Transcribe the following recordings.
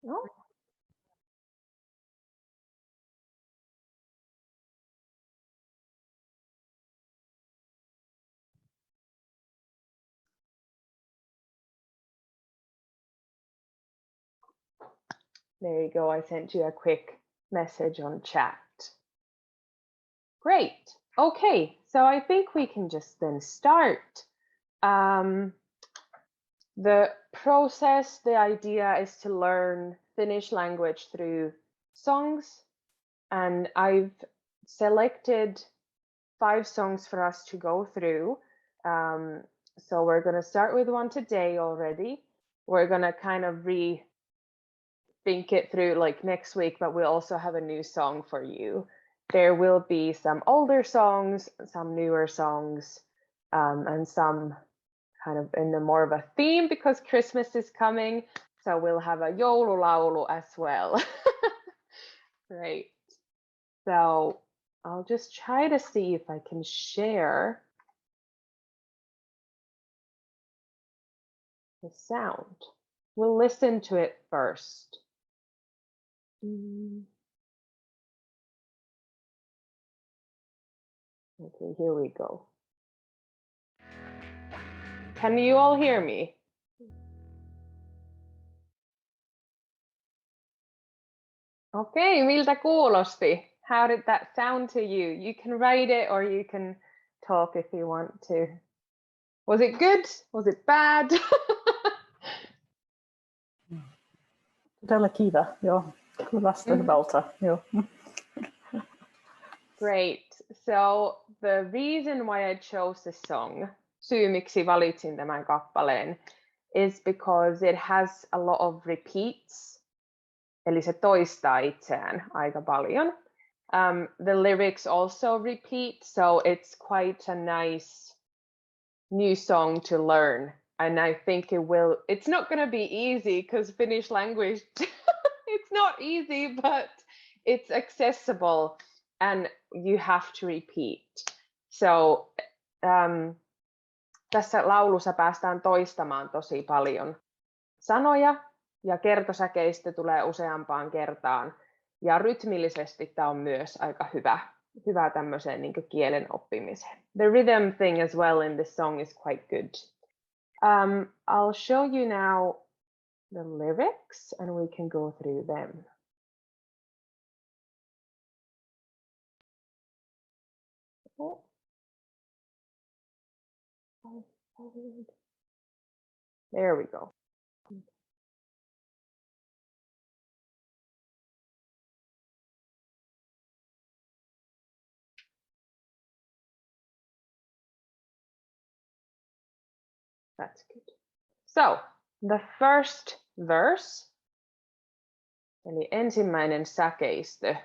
No? There you go. I sent you a quick message on chat. Great. Okay, so I think we can just then start. The process, the idea is to learn Finnish language through songs, and I've selected 5 songs for us to go through. So we're going to start with one today already. We're going to kind of rethink it through like next week, but we'll also have a new song for you. There will be some older songs, some newer songs, and some kind of in the more of a theme because Christmas is coming. So we'll have a joululaulu as well. Great. So I'll just try to see if I can share the sound. We'll listen to it first. Okay, here we go. Can you all hear me? Okay, miltä kuulosti? How did that sound to you? You can write it or you can talk if you want to. Was it good? Was it bad? Todella kiva, joo. Kuulostaa hyvältä, joo. Great. So the reason why I chose this song, syy miksi valitsin tämän kappaleen, is because it has a lot of repeats. Eli se toistaa itseään aika paljon. The lyrics also repeat, so it's quite a nice new song to learn. And I think it's not going to be easy because Finnish language, it's not easy, but it's accessible and you have to repeat. So tässä laulussa päästään toistamaan tosi paljon sanoja ja kertosäkeistä tulee useampaan kertaan. Ja rytmillisesti tämä on myös aika hyvä tämmöiseen niin kuin kielen oppimiseen. The rhythm thing as well in this song is quite good. I'll show you now the lyrics and we can go through them. There we go. That's good. So, the first verse, eli ensimmäinen säkeistö.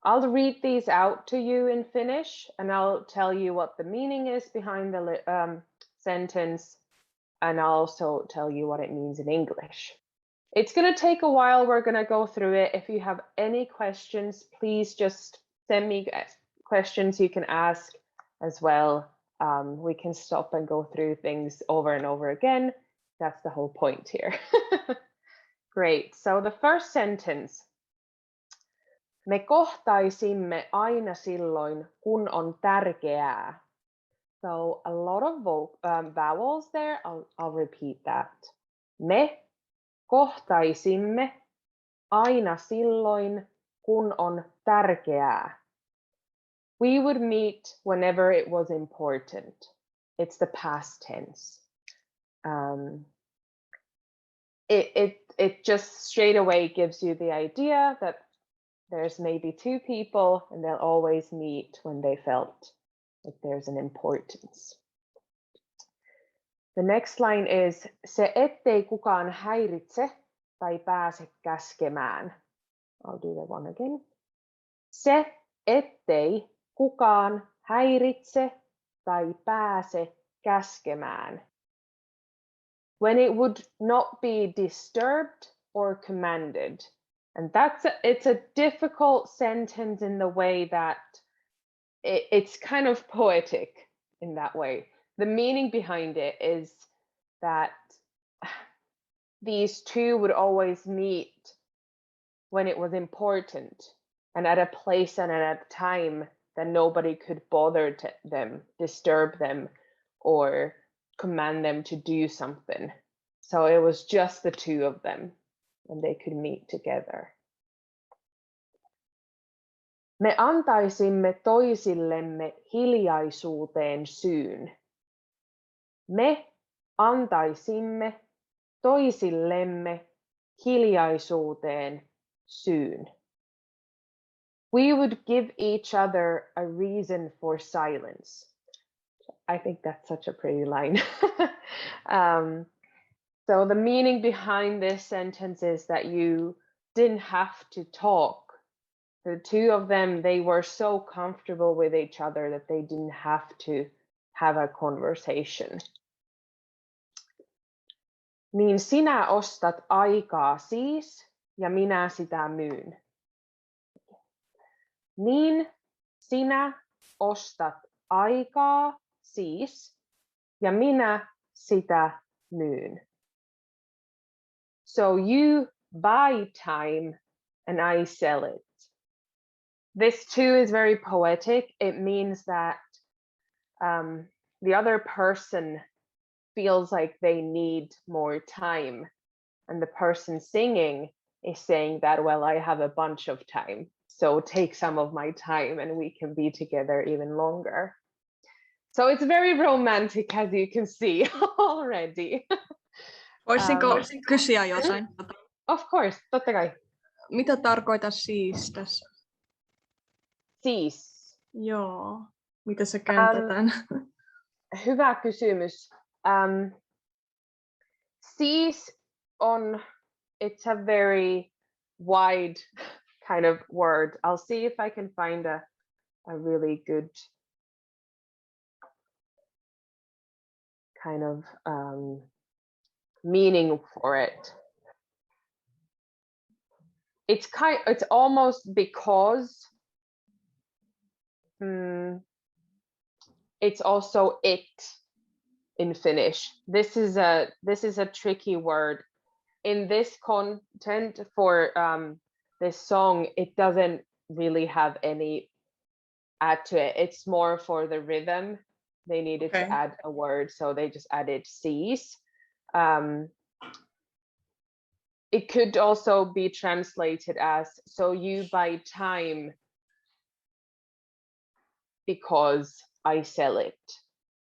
I'll read these out to you in Finnish, and I'll tell you what the meaning is behind the sentence, and I'll also tell you what it means in English. It's going to take a while. We're going to go through it. If you have any questions, please just send me questions you can ask as well. We can stop and go through things over and over again. That's the whole point here. Great. So the first sentence. Me kohtaisimme aina silloin, kun on tärkeää. So a lot of vowels there. I'll repeat that. Me kohtaisimme aina silloin, kun on tärkeää. We would meet whenever it was important. It's the past tense. It just straight away gives you the idea that there's maybe 2 people and they'll always meet when they felt like there's an importance. The next line is, se ettei kukaan häiritse tai pääse käskemään. I'll do that one again. Se ettei kukaan häiritse tai pääse käskemään. When it would not be disturbed or commanded. And it's a difficult sentence in the way that it's kind of poetic in that way. The meaning behind it is that these two would always meet when it was important and at a place and at a time that nobody could bother them, disturb them, or command them to do something. So it was just the two of them and they could meet together. Me antaisimme toisillemme hiljaisuuteen syyn. Me antaisimme toisillemme hiljaisuuteen syyn. We would give each other a reason for silence. I think that's such a pretty line. So the meaning behind this sentence is that you didn't have to talk. The two of them, they were so comfortable with each other that they didn't have to have a conversation. Niin sinä ostat aikaa siis, ja minä sitä myyn. Niin sinä ostat aikaa siis, ja minä sitä myyn. So you buy time and I sell it. This too is very poetic. It means that the other person feels like they need more time. And the person singing is saying that, well, I have a bunch of time. So take some of my time and we can be together even longer. So it's very romantic, as you can see already. Voisinko kysyä jotain? Of course, totta kai. Mitä tarkoitat siis tässä? Siis. Joo, mitä se käännetään? Hyvä kysymys. Siis on, it's a very wide kind of word. I'll see if I can find a really good kind of meaning for it. It's almost because it's also it in Finnish. This is a tricky word. In this content for this song, it doesn't really have any add to it. It's more for the rhythm. They needed to add a word, so they just added C's. It could also be translated as, so you buy time because I sell it.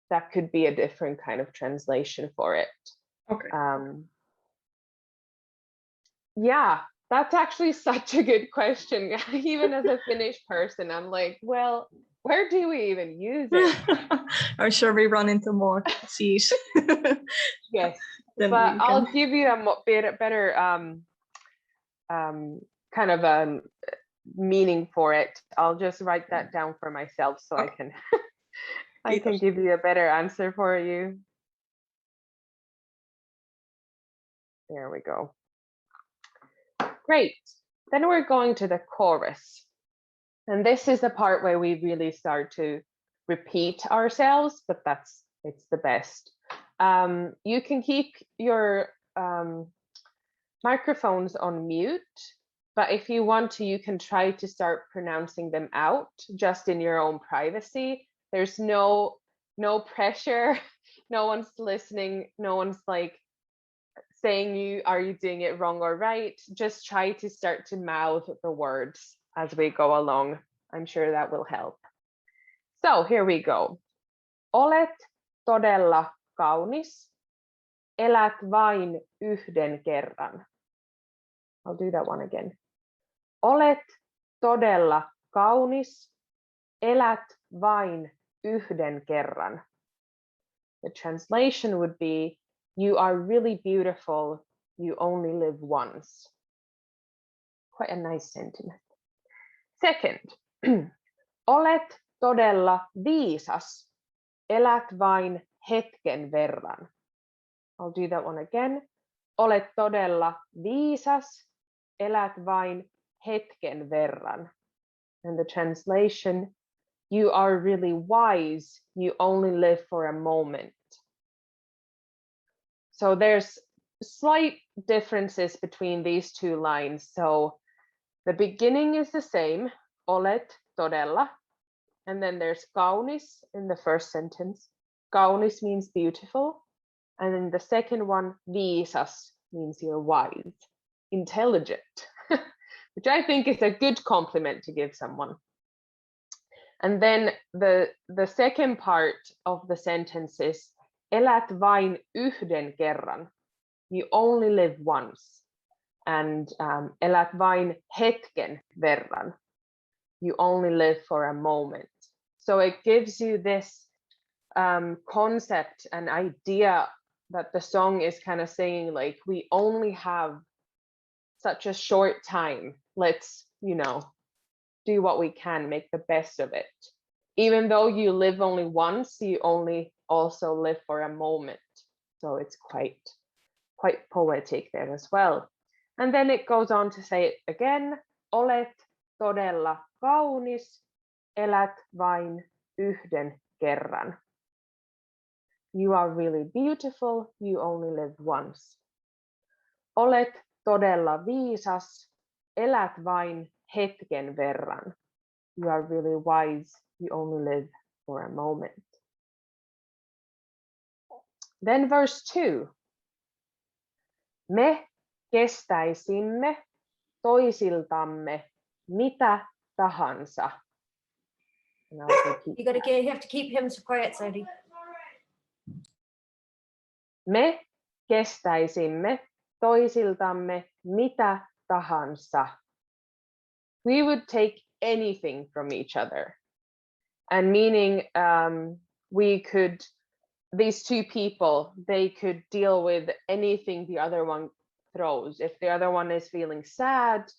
That could be a different kind of translation for it. Okay. Yeah, that's actually such a good question. Even as a Finnish person, I'm like, well, where do we even use it? I'm sure we run into more C's. Yes, but I'll give you a better kind of meaning for it. I'll just write that down for myself so I can I can give you a better answer for you. There we go. Great. Then we're going to the chorus. And this is the part where we really start to repeat ourselves, but it's the best. You can keep your microphones on mute, but if you want to, you can try to start pronouncing them out just in your own privacy. There's no pressure. No one's listening. No one's like saying are you doing it wrong or right? Just try to start to mouth the words as we go along. I'm sure that will help. So here we go. Olet todella kaunis. Elät vain yhden kerran. I'll do that one again. Olet todella kaunis. Elät vain yhden kerran. The translation would be, you are really beautiful. You only live once. Quite a nice sentiment. Second, olet todella viisas. Elät vain hetken verran. I'll do that one again. Olet todella viisas. Elät vain hetken verran. And the translation, you are really wise. You only live for a moment. So there's slight differences between these two lines. So the beginning is the same, olet todella, and then there's kaunis in the first sentence. Kaunis means beautiful, and then the second one, viisas, means you're wise, intelligent, which I think is a good compliment to give someone. And then the second part of the sentence is elät vain yhden kerran, you only live once, and elät vain hetken verran, you only live for a moment. So it gives you this concept and idea that the song is kind of saying, like, we only have such a short time. Let's, do what we can, make the best of it. Even though you live only once, you only also live for a moment. So it's quite poetic there as well. And then it goes on to say it again, olet todella kaunis, elät vain yhden kerran. You are really beautiful, you only live once. Olet todella viisas, elät vain hetken verran. You are really wise, you only live for a moment. Then verse 2. Me kestäisimme toisiltamme mitä tahansa. You have to keep him so quiet, Sadie. Me kestäisimme toisiltamme mitä tahansa. We would take anything from each other. And meaning these two people, they could deal with anything the other one throws. If the other one is feeling sad,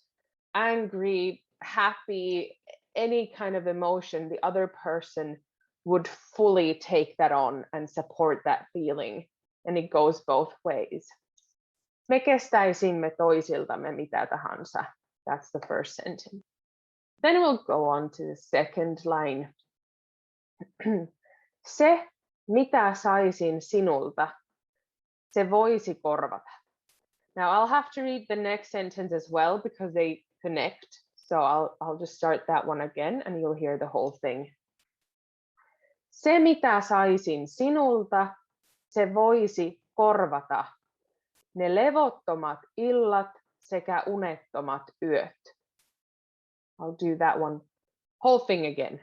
angry, happy, any kind of emotion, the other person would fully take that on and support that feeling. And it goes both ways. Me kestäisimme toisiltamme mitä tahansa. That's the first sentence. Then we'll go on to the second line. Se, mitä saisin sinulta, se voisi korvata. Now I'll have to read the next sentence as well because they connect. So I'll just start that one again and you'll hear the whole thing. Se, mitä saisin sinulta, se voisi korvata ne levottomat illat sekä unettomat yöt. I'll do that one, whole thing again.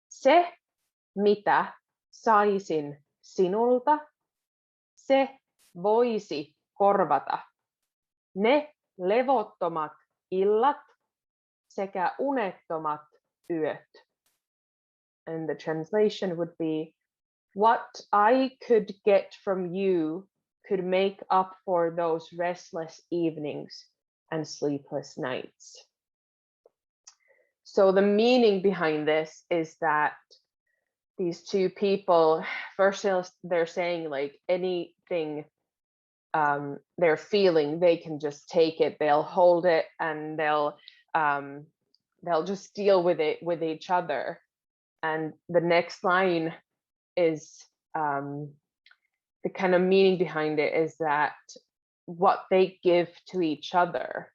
Se, mitä saisin sinulta, se voisi korvata ne levottomat illat sekä unettomat yöt. And the translation would be, what I could get from you could make up for those restless evenings and sleepless nights. So the meaning behind this is that these two people, first they're saying like anything they're feeling, they can just take it, they'll hold it, and they'll just deal with it with each other. And the next line is the kind of meaning behind it is that what they give to each other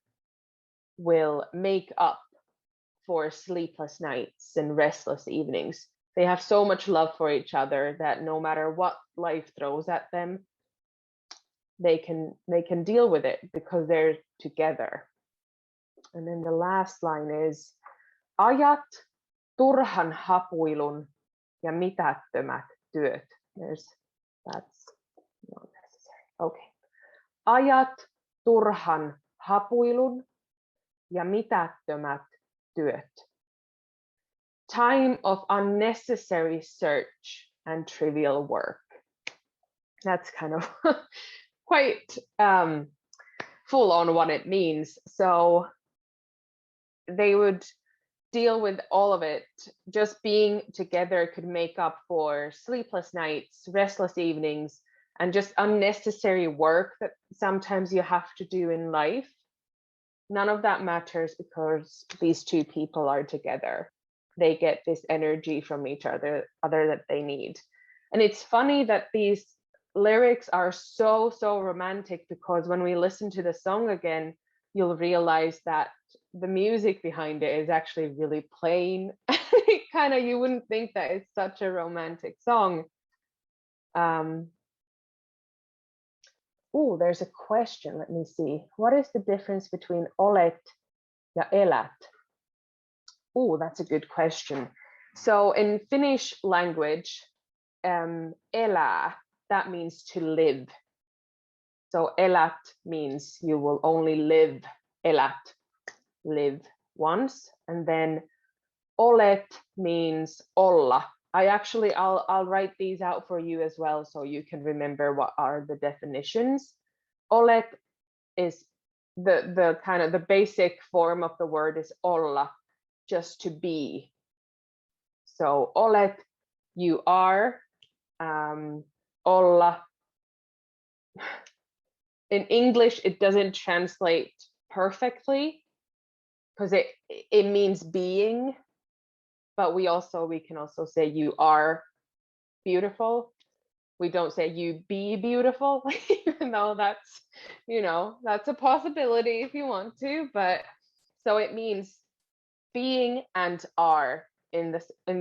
will make up for sleepless nights and restless evenings. They have so much love for each other that no matter what life throws at them, they can deal with it because they're together. And then the last line is, ajat turhan hapuilun ja mitättömät työt. That's not necessary. Okay. Ajat turhan hapuilun ja mitättömät työt. Time of unnecessary search and trivial work. That's kind of quite full on what it means. So they would deal with all of it. Just being together could make up for sleepless nights, restless evenings, and just unnecessary work that sometimes you have to do in life. None of that matters because these two people are together. They get this energy from each other that they need. And it's funny that these lyrics are so romantic, because when we listen to the song again, you'll realize that the music behind it is actually really plain. Kind of, you wouldn't think that it's such a romantic song. Oh, there's a question. Let me see. What is the difference between olet ja elät? Oh, that's a good question. So in Finnish language, elää, that means to live. So elät means you will only live, elät, live once. And then olet means olla. I'll write these out for you as well, so you can remember what are the definitions. Olet is the kind of the basic form of the word is olla, just to be. So olet, you are. Olla. In English, it doesn't translate perfectly because it means being, but we can also say you are beautiful. We don't say you be beautiful, even though that's, that's a possibility if you want to. But so it means being and are in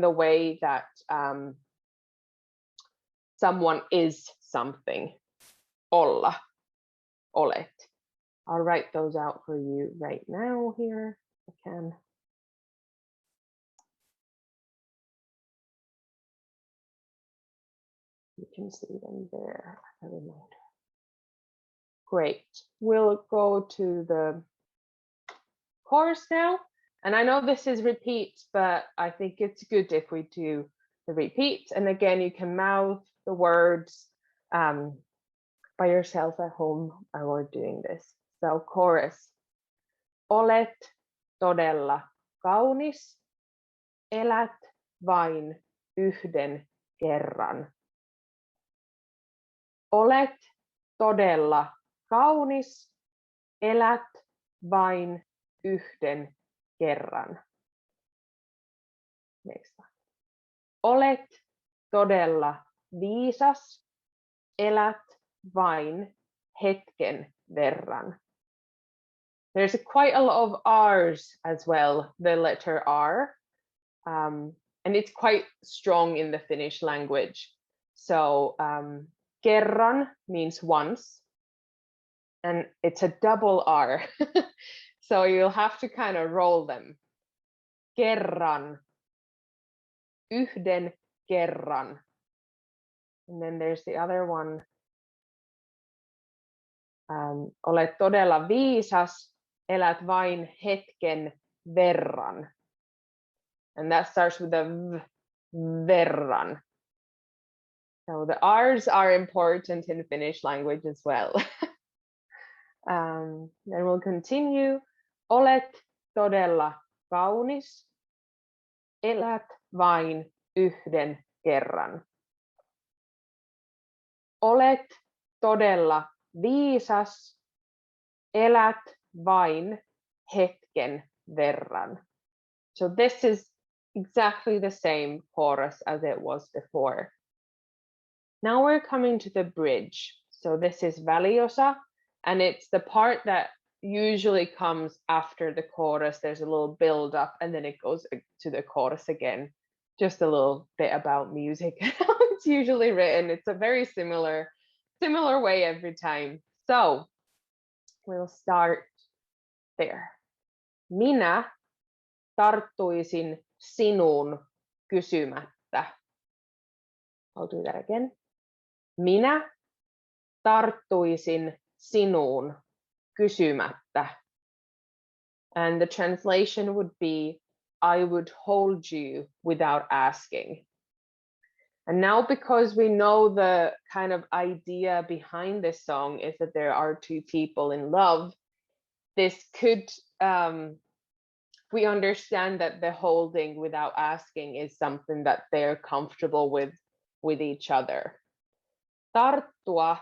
the way that someone is something. Olla, olet. I'll write those out for you right now here. I can. You can see them there. Great. We'll go to the chorus now. And I know this is repeat, but I think it's good if we do the repeat. And again, you can mouth the words by yourself at home while we're doing this. So chorus. Olet todella kaunis, elät vain yhden kerran. Olet todella kaunis, elät vain yhden kerran. Next one. Olet todella viisas, elät vain hetken verran. There's quite a lot of R's as well, the letter R, and it's quite strong in the Finnish language. So kerran means once, and it's a double R. So you'll have to kind of roll them. Kerran, yhden kerran. And then there's the other one. Olet todella viisas, elät vain hetken verran. And that starts with a v, verran. So the R's are important in Finnish language as well. Then we'll continue. Olet todella kaunis, elät vain yhden kerran. Olet todella viisas, elät vain hetken verran. So this is exactly the same chorus as it was before. Now we're coming to the bridge. So this is väliosa, and it's the part that usually comes after the chorus. There's a little build up and then it goes to the chorus again. Just a little bit about music. It's usually written. It's a very similar way every time. So we'll start there. Minä tarttuisin sinuun kysymättä. I'll do that again. Minä tarttuisin sinuun kysymättä. And the translation would be, I would hold you without asking. And now, because we know the kind of idea behind this song is that there are two people in love, this could, we understand that the holding without asking is something that they're comfortable with each other. Tarttua,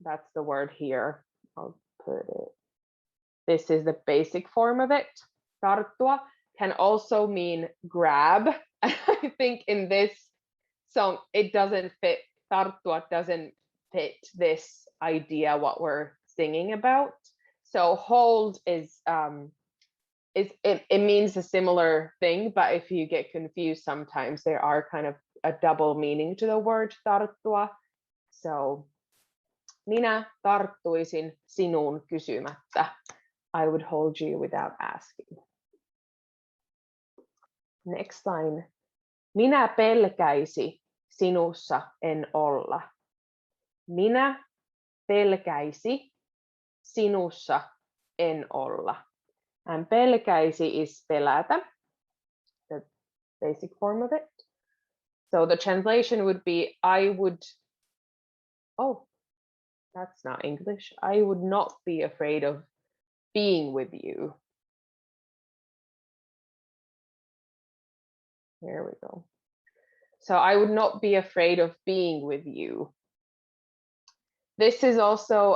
that's the word here. I'll put it. This is the basic form of it. Tarttua can also mean grab. I think in this song, it doesn't fit. Tarttua doesn't fit this idea what we're singing about. So hold is it means a similar thing, but if you get confused, sometimes there are kind of a double meaning to the word tarttua. So minä tarttuisin sinuun kysymättä. I would hold you without asking. Next line. Minä pelkäisi sinussa en olla. Minä pelkäisi sinussa en olla. And pelkäisi is pelätä, the basic form of it. So the translation would be, I would, oh, that's not English. I would not be afraid of being with you. There we go. So I would not be afraid of being with you. This is also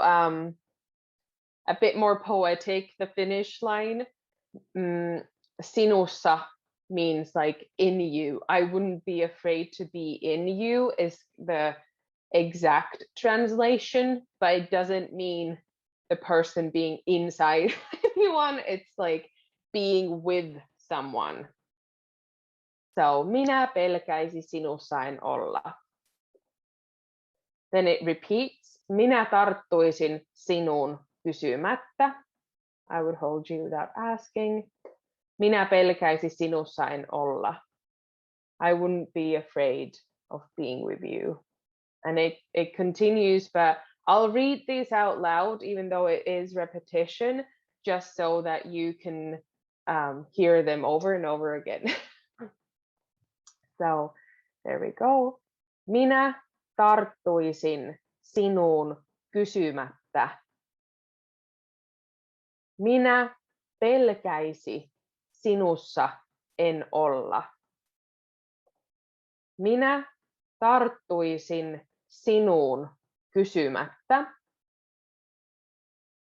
a bit more poetic, the Finnish line. Sinussa means like in you. I wouldn't be afraid to be in you is the exact translation, but it doesn't mean the person being inside anyone. It's like being with someone. So minä pelkäisi sinussa en olla. Then it repeats. Minä tarttuisin sinuun kysymättä. I would hold you without asking. Minä pelkäisi sinussa en olla. I wouldn't be afraid of being with you. And it continues, but I'll read these out loud, even though it is repetition, just so that you can hear them over and over again. So there we go. Minä tarttuisin sinuun kysymättä. Minä pelkäisi sinussa en olla. Minä tarttuisin sinuun kysymättä.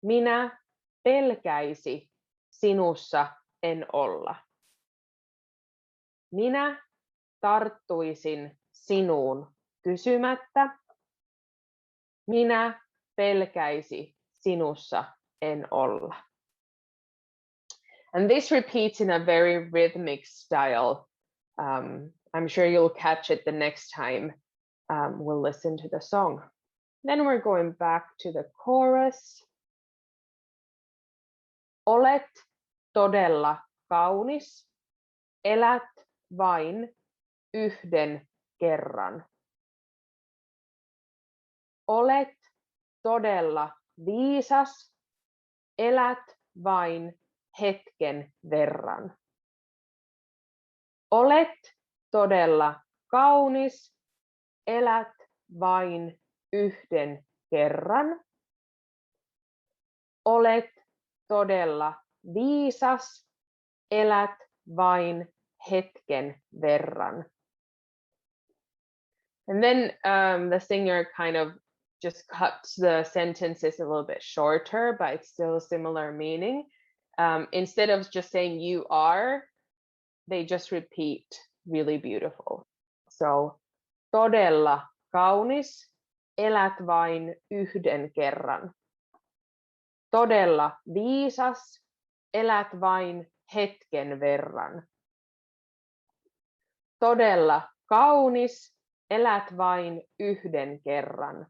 Minä pelkäisi sinussa en olla. Minä tarttuisin sinuun kysymättä. Minä pelkäisi sinussa en olla. And this repeats in a very rhythmic style. I'm sure you'll catch it the next time we'll listen to the song. Then we're going back to the chorus. Olet todella kaunis, elät vain yhden kerran. Olet todella viisas, elät vain hetken verran. Olet todella kaunis, elät vain yhden kerran. Olet todella viisas, elät vain hetken verran. And then the singer kind of just cuts the sentences a little bit shorter, but it's still a similar meaning. Instead of just saying you are, they just repeat really beautiful. So, todella kaunis, elät vain yhden kerran. Todella viisas, elät vain hetken verran. Todella kaunis, elät vain yhden kerran.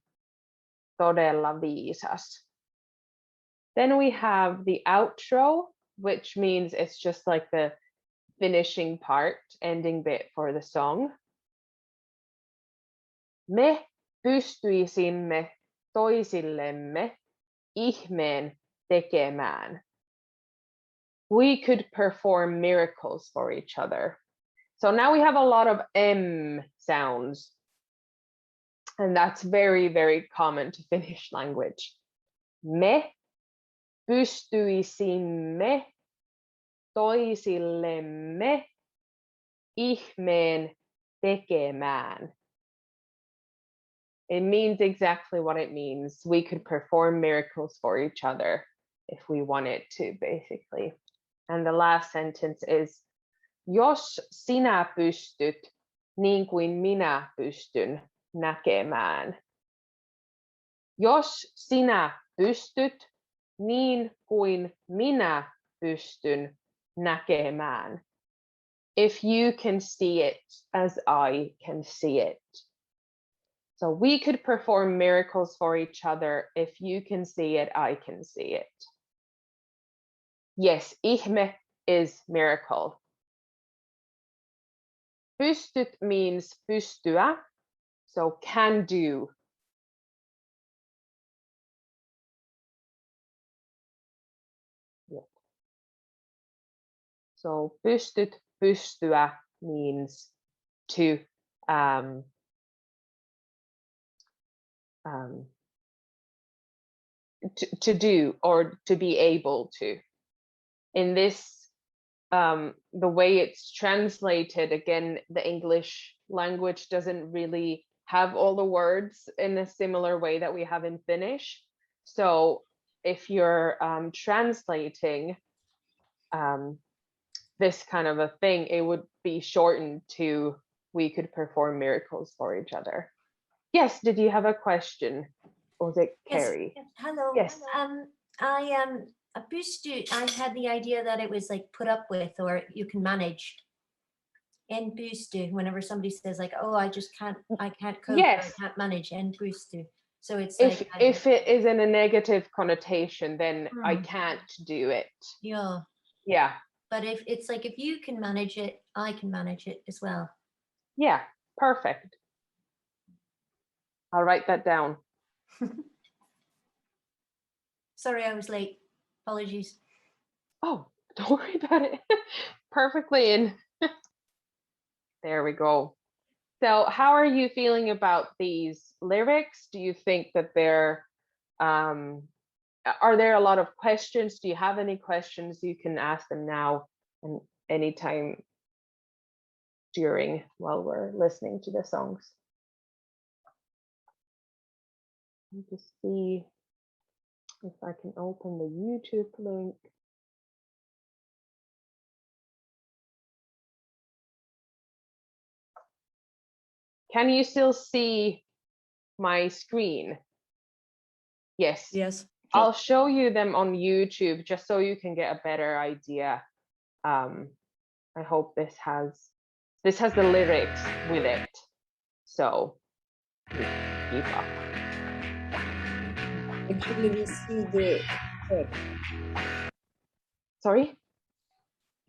Todella viisas. Then we have the outro, which means it's just like the finishing part, ending bit for the song. Me pystyisimme toisillemme ihmeen tekemään. We could perform miracles for each other. So now we have a lot of M sounds. And that's very, very common to Finnish language. Me pystyisimme toisillemme ihmeen tekemään. It means exactly what it means. We could perform miracles for each other if we wanted to, basically. And the last sentence is, jos sinä pystyt niin kuin minä pystyn näkemään. Jos sinä pystyt, niin kuin minä pystyn näkemään. If you can see it as I can see it. So we could perform miracles for each other. If you can see it, I can see it. Yes, ihme is miracle. Pystyt means pystyä, so can do. Yeah. So pystyt, pystyä means to to do or to be able to. In this, the way it's translated, again, the English language doesn't really have all the words in a similar way that we have in Finnish. So if you're translating this kind of a thing, it would be shortened to we could perform miracles for each other. Yes, did you have a question? Or was it Carrie? Yes. Hello. Yes. I had the idea that it was like put up with or you can manage. En pysty, whenever somebody says like, oh, I can't cope, Yes. or I can't manage, en pysty. So it's If like if it is in a negative connotation, then I can't do it. yeah. Yeah. But if it's like if you can manage it, I can manage it as well. Yeah, perfect. I'll write that down. Sorry, I was late. Apologies. Oh, don't worry about it. Perfectly in. There we go. So how are you feeling about these lyrics? Do you think that they're, are there a lot of questions? Do you have any questions? You can ask them now and anytime while we're listening to the songs. Let me just see if I can open the YouTube link. Can you still see my screen? Yes. Yes. I'll show you them on YouTube just so you can get a better idea. I hope this has the lyrics with it. So keep up. Actually, we see the text. Sorry?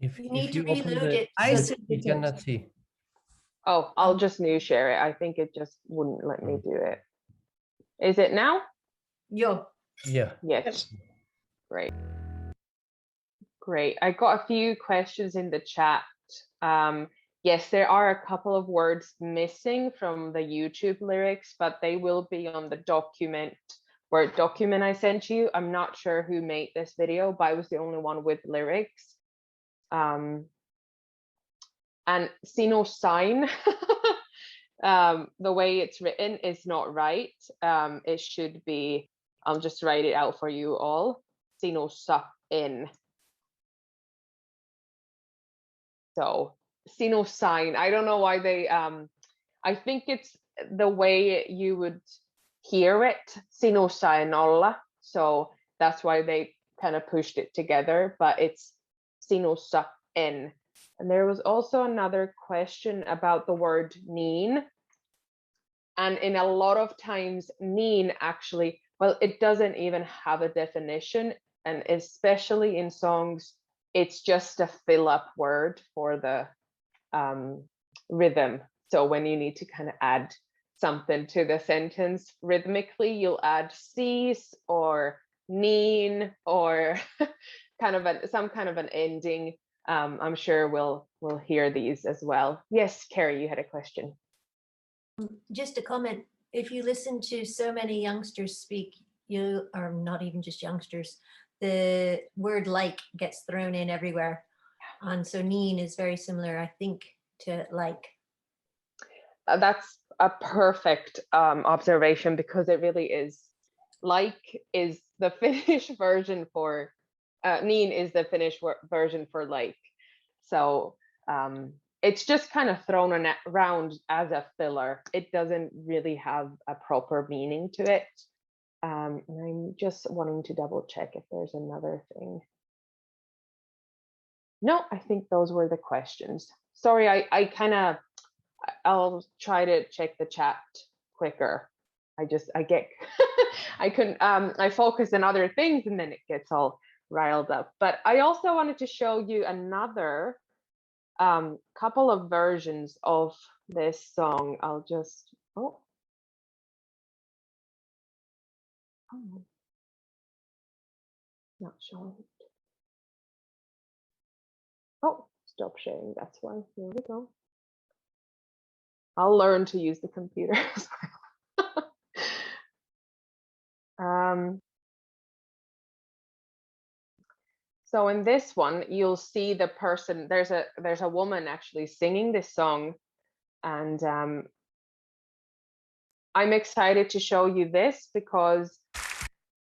If You need to you open reload the it. I text, see the you cannot see. Oh, I'll just new share it. I think it just wouldn't let me do it. Is it now? Yo. Yeah. Yes. Great. Great. I got a few questions in the chat. Yes, there are a couple of words missing from the YouTube lyrics, but they will be on the Word document I sent you. I'm not sure who made this video, but I was the only one with lyrics. And Sino sign, the way it's written is not right. It should be, I'll just write it out for you all. Sino in. So Sino sign, I don't know why they, I think it's the way you would hear it, Sino olla. So that's why they kind of pushed it together, but it's Sino in. And there was also another question about the word niin. And in a lot of times, niin actually, well, it doesn't even have a definition. And especially in songs, it's just a fill-up word for the rhythm. So when you need to kind of add something to the sentence rhythmically, you'll add siis or niin or some kind of an ending. I'm sure we'll hear these as well. Yes, Carrie, you had a question. Just a comment. If you listen to so many youngsters speak, you are not even just youngsters, the word like gets thrown in everywhere. And so niin is very similar, I think, to like. That's a perfect observation because it really is. Like is the Finnish version for, niin is the Finnish version for like. So it's just kind of thrown around as a filler. It doesn't really have a proper meaning to it. And I'm just wanting to double check if there's another thing. No, I think those were the questions. Sorry, I'll try to check the chat quicker. I get, I focus on other things and then it gets all riled up. But I also wanted to show you another couple of versions of this song. I'll just, not showing it. Oh, stop sharing, that's why. Here we go. I'll learn to use the computer as well. So in this one, you'll see the person, there's a woman actually singing this song, and I'm excited to show you this because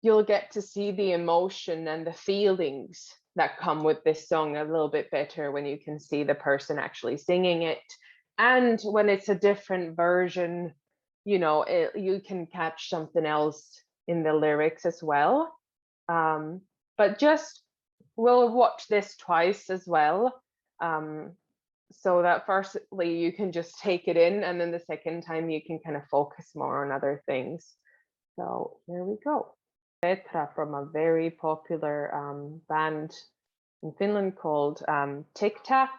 you'll get to see the emotion and the feelings that come with this song a little bit better when you can see the person actually singing it. And when it's a different version, you know, you can catch something else in the lyrics as well. But just, we'll watch this twice as well. So that firstly, you can just take it in, and then the second time you can kind of focus more on other things. So here we go. Petra from a very popular band in Finland called Tic Tac,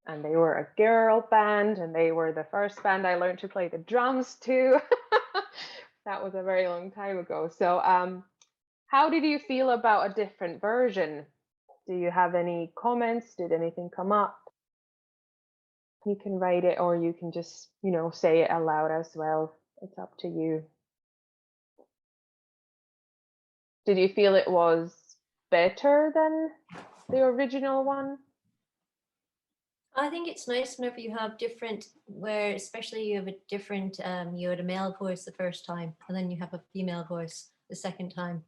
and they were a girl band, and they were the first band I learned to play the drums to. That was a very long time ago. So how did you feel about a different version? Do you have any comments? Did anything come up? You can write it, or you can just, you know, say it aloud as well. It's up to you. Did you feel it was better than the original one? I think it's nice whenever you have different, where especially you have a different, you had a male voice the first time, and then you have a female voice the second time.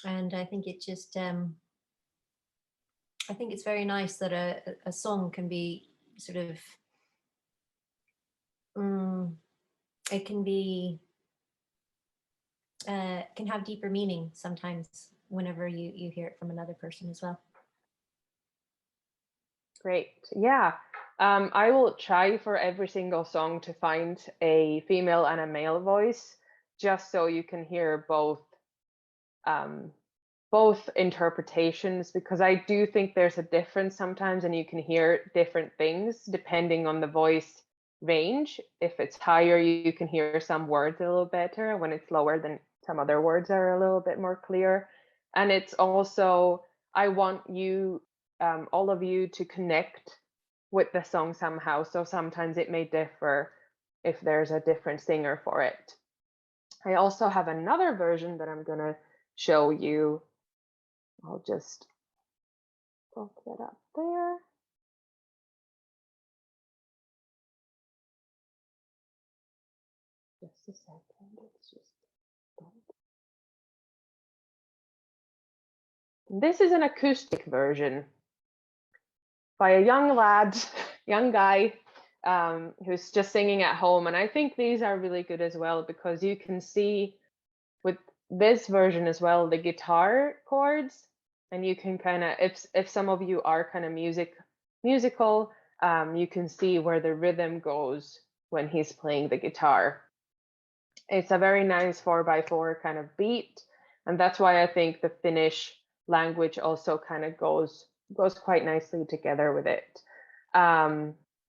And I think it just, I think it's very nice that a song can be sort of, it can be, can have deeper meaning sometimes whenever you hear it from another person as well. Great, yeah. I will try for every single song to find a female and a male voice, just so you can hear both interpretations, because I do think there's a difference sometimes, and you can hear different things depending on the voice range. If it's higher, you can hear some words a little better. When it's lower, then some other words are a little bit more clear. And it's also, I want you, all of you, to connect with the song somehow. So sometimes it may differ if there's a different singer for it. I also have another version that I'm gonna show you. I'll just put that up there. Just a second, it's just. This is an acoustic version by a young lad, young guy, who's just singing at home. And I think these are really good as well, because you can see with this version as well the guitar chords, and you can kind of, if some of you are kind of musical, you can see where the rhythm goes when he's playing the guitar. It's a very nice 4x4 kind of beat, and that's why I think the Finnish language also kind of goes quite nicely together with it.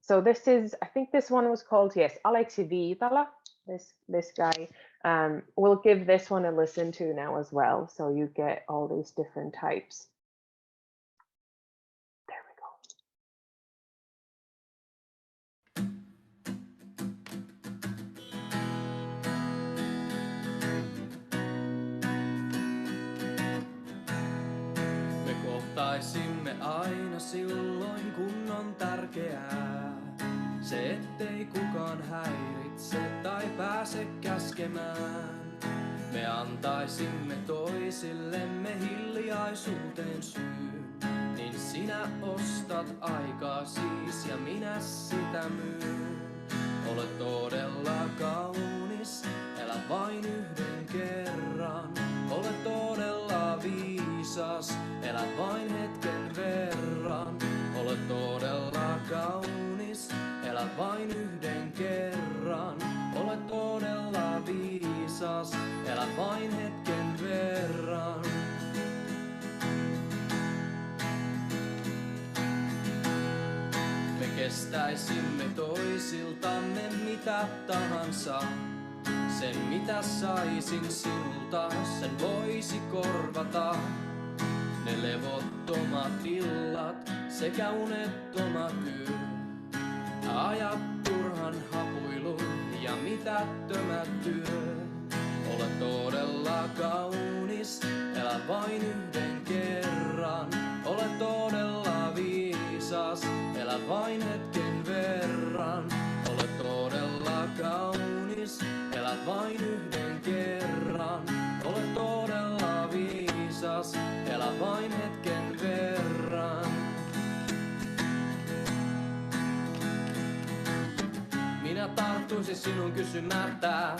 So this is, I think this one was called, yes, Aleksi Viitala, this guy. We'll give this one a listen to now as well, so you get all these different types. There we go. Me kohtaisimme aina silloin, kun on tärkeää. Se, ettei kukaan häiritse tai pääse käskemään. Me antaisimme toisillemme hiljaisuuteen syyn. Niin sinä ostat aikaa siis ja minä sitä myyn. Olet todella kaunis, elä vain yhden kerran. Olet todella viisas, elät vain hetken verran. Olet todella kaunis, elät vain yhden kerran. Olet todella viisas, elät vain hetken verran. Me kestäisimme toisiltamme mitä tahansa. Sen mitä saisin sinulta, sen voisi korvata. Ne levottomat illat sekä unettomat yöt. Ajat turhan hapuilun ja mitättömät työt. Olet todella kaunis, elä vain yhden kerran. Olet todella viisas, elä vain hetken verran. Olet todella kaunis, elä vain yhden kerran. Olet todella viisas, elä vain hetken verran. Minä tarttuisin sinun kysymättä.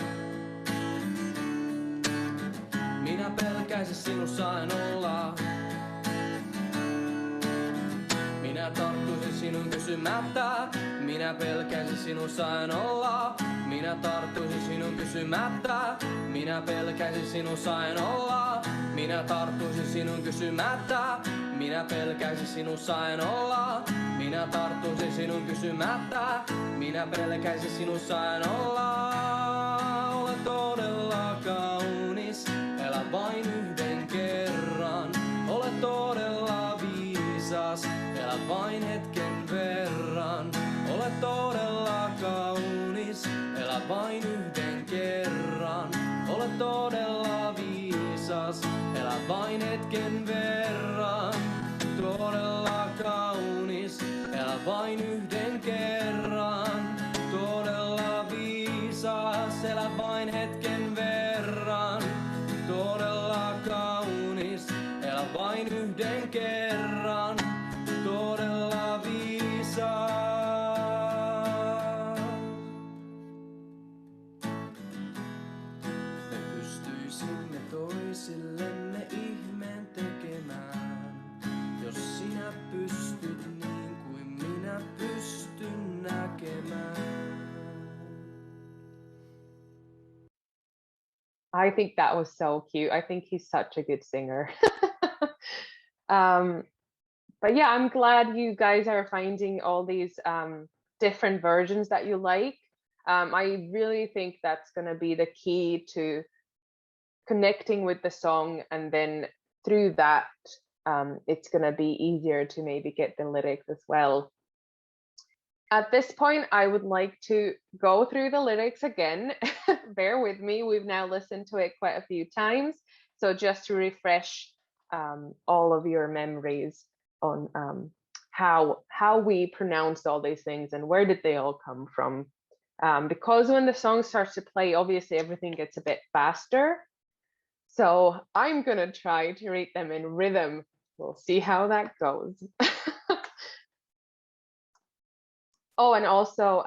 Minä pelkäisin sinussa en olla. Minä tarttuisin sinun kysymättä. Minä pelkäisin sinussa en olla. Minä tarttuisin sinun kysymättä. Minä pelkäisin sinussa en olla. Minä tarttuisin sinun kysymättä. Minä pelkäisin sinussa en olla. Minä tarttuisin sinun kysymättä. Minä pelkäisin sinussa en olla. Olet todella kaunis, elä vain yhden kerran. Olet todella viisas, elä vain hetken verran. Olet todella kaunis, elä vain yhden kerran. Olet todella viisas, elä vain hetken verran. Todella kaunis, elä vain yhden kerran. Todella viisas, elä vain hetken verran. Todella kaunis, elä vain yhden kerran. Todella viisas. Me pystyisimme toisillemme ihmeen tekemään, jos sinä pystyt niin kuin minä pystyn näkemään. I think that was so cute. I think he's such a good singer. But yeah, I'm glad you guys are finding all these different versions that you like. I really think that's going to be the key to connecting with the song, and then through that, it's going to be easier to maybe get the lyrics as well. At this point, I would like to go through the lyrics again. Bear with me, we've now listened to it quite a few times. So just to refresh all of your memories on how we pronounce all these things and where did they all come from. Because when the song starts to play, obviously everything gets a bit faster. So I'm gonna try to read them in rhythm. We'll see how that goes. Oh, and also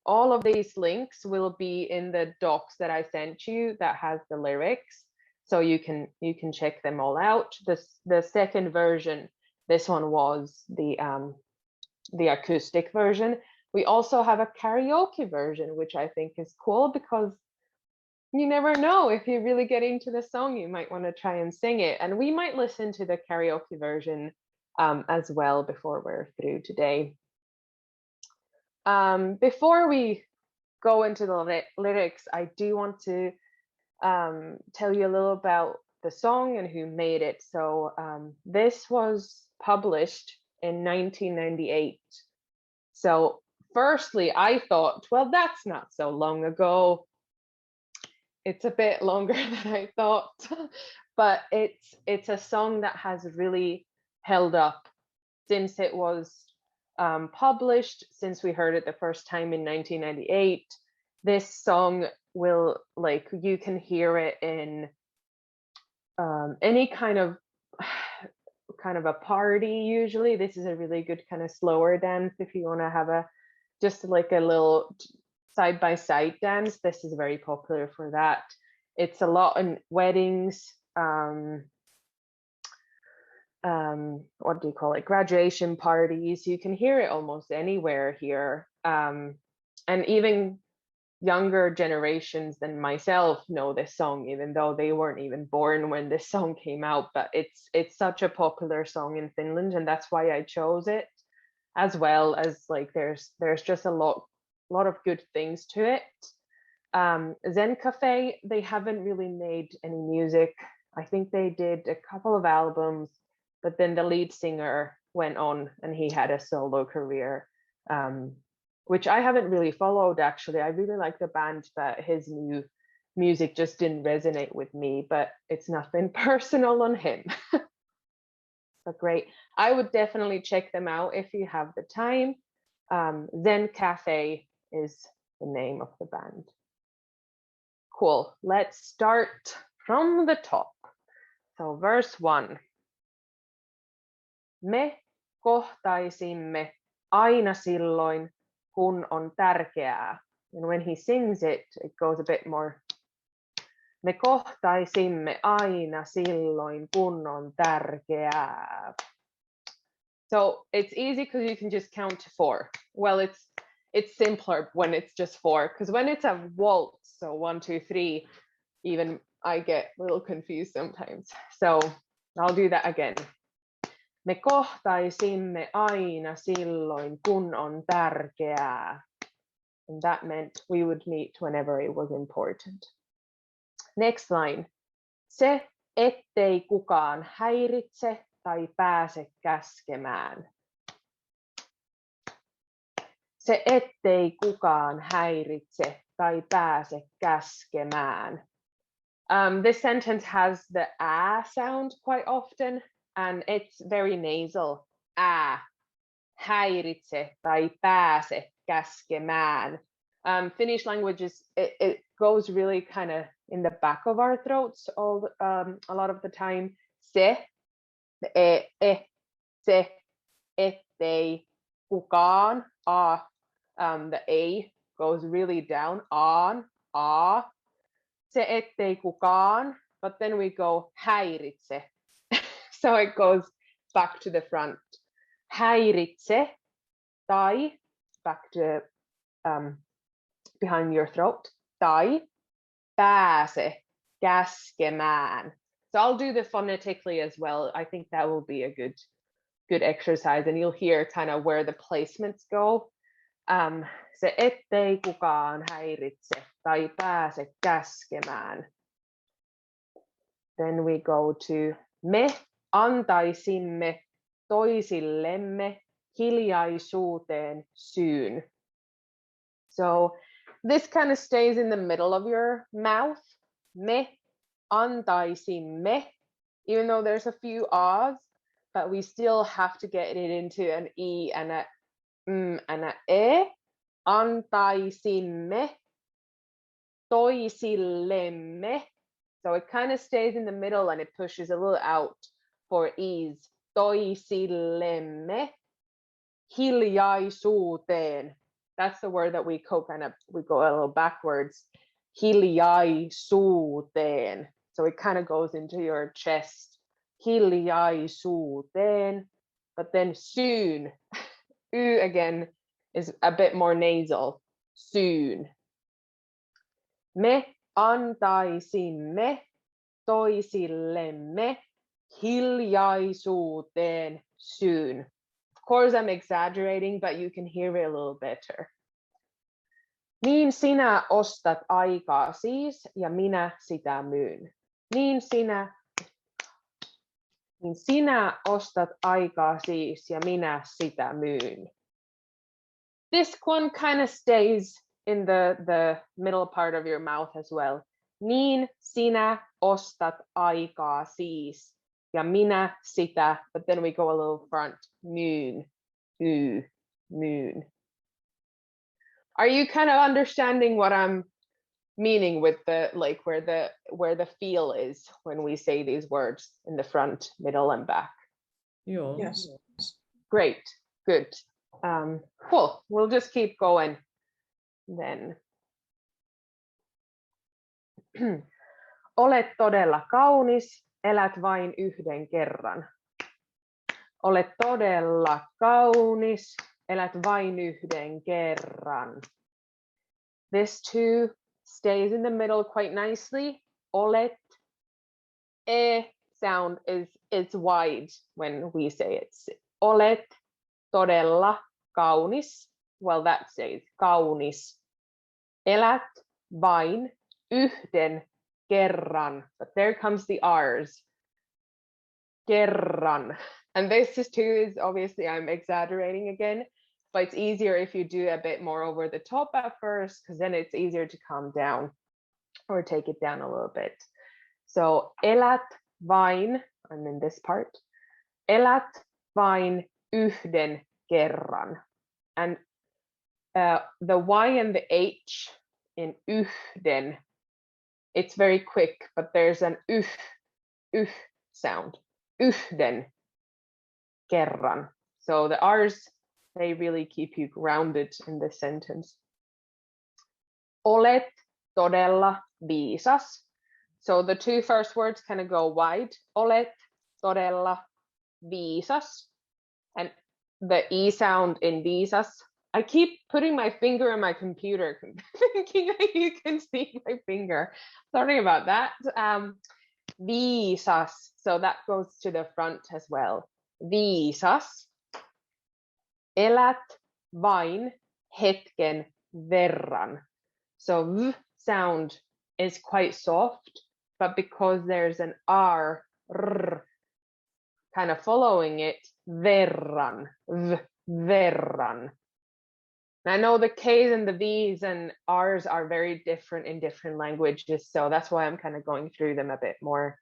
all of these links will be in the docs that I sent you that has the lyrics. So you can check them all out. The second version, this one was the acoustic version. We also have a karaoke version, which I think is cool because you never know, if you really get into the song, you might want to try and sing it. And we might listen to the karaoke version as well before we're through today. Before we go into the lyrics, I do want to tell you a little about the song and who made it. So this was published in 1998. So firstly, I thought, well, that's not so long ago. It's a bit longer than I thought, but it's a song that has really held up since it was published, since we heard it the first time in 1998. This song will, like, you can hear it in any kind of a party usually. This is a really good kind of slower dance if you want to have just like a little side-by-side dance. This is very popular for that. It's a lot in weddings, what do you call it, graduation parties. You can hear it almost anywhere here, and even younger generations than myself know this song, even though they weren't even born when this song came out. But it's such a popular song in Finland, and that's why I chose it, as well as like there's just a lot of good things to it. Zen Cafe, they haven't really made any music. I think they did a couple of albums, but then the lead singer went on and he had a solo career, which I haven't really followed actually. I really like the band, but his new music just didn't resonate with me, but it's nothing personal on him. But great. I would definitely check them out if you have the time. Zen Cafe is the name of the band. Cool. Let's start from the top. So verse 1. Me kohtaisimme aina silloin, kun on tärkeää. And when he sings it, it goes a bit more. Me kohtaisimme aina silloin, kun on tärkeää. So it's easy because you can just count to 4. Well, it's simpler when it's just 4, because when it's a waltz, so 1, 2, 3, even I get a little confused sometimes. So I'll do that again. Me kohtaisimme aina silloin, kun on tärkeää. And that meant we would meet whenever it was important. Next line. Se, ettei kukaan häiritse tai pääse käskemään. Se, ettei kukaan häiritse tai pääse käskemään. This sentence has the a sound quite often, and it's very nasal. Häiritse tai pääse käskemään. Finnish language it goes really kind of in the back of our throats a lot of the time. Se, se, ettei kukaan. The a goes really down. Se, ettei kukaan. But then we go häiritse. So it goes back to the front. Häiritse, tai, back to behind your throat, tai, pääse, käskemään. So I'll do the phonetically as well. I think that will be a good exercise, and you'll hear kind of where the placements go. Se, ettei kukaan häiritse tai pääse käskemään. Then we go to me antaisimme toisillemme hiljaisuuteen syyn. So this kind of stays in the middle of your mouth. Me antaisimme, even though there's a few ahs, but we still have to get it into an e and a and a e. Antaisimme toisillemme. So it kind of stays in the middle and it pushes a little out for ease. Toisillemme hiljaisuuteen. That's the word that we go a little backwards. Hiljaisuuteen. So it kind of goes into your chest. Hiljaisuuteen. But then soon. Y again is a bit more nasal. Soon. Me antaisimme toisillemme hiljaisuuteen soon. Of course, I'm exaggerating, but you can hear it a little better. Niin sinä ostat aikaa siis, ja minä sitä myyn. Niin sinä ostat aikaa siis, ja minä sitä myyn. This one kind of stays in the middle part of your mouth as well. Niin sinä ostat aikaa siis, ja minä sitä, but then we go a little front. Myyn, myyn. Are you kind of understanding what I'm meaning with the, like, where the feel is when we say these words in the front, middle, and back? Joo. Yes. Great, good. Cool, we'll just keep going then. Olet todella kaunis elät vain yhden kerran. Olet todella kaunis, elät vain yhden kerran. This too stays in the middle quite nicely. Olet, sound is wide when we say it. Olet todella kaunis. Well, that stays kaunis. Elät vain yhden kerran. But there comes the R's. Kerran. And this is too is obviously I'm exaggerating again, but it's easier if you do a bit more over the top at first, because then it's easier to calm down or take it down a little bit. So elät vain, I'm in this part. Elät vain yhden kerran. And the Y and the H in yhden, it's very quick, but there's an sound. Yhden kerran. So the R's, they really keep you grounded in this sentence. Olet todella viisas. So the two first words kind of go wide. Olet todella viisas. And the E sound in viisas. I keep putting my finger on my computer, thinking you can see my finger. Sorry about that. Viisas. So that goes to the front as well. Viisas. Elät vain hetken verran. So V sound is quite soft, but because there's an R kind of following it, verran, verran. I know the K's and the V's and R's are very different in different languages, so that's why I'm kind of going through them a bit more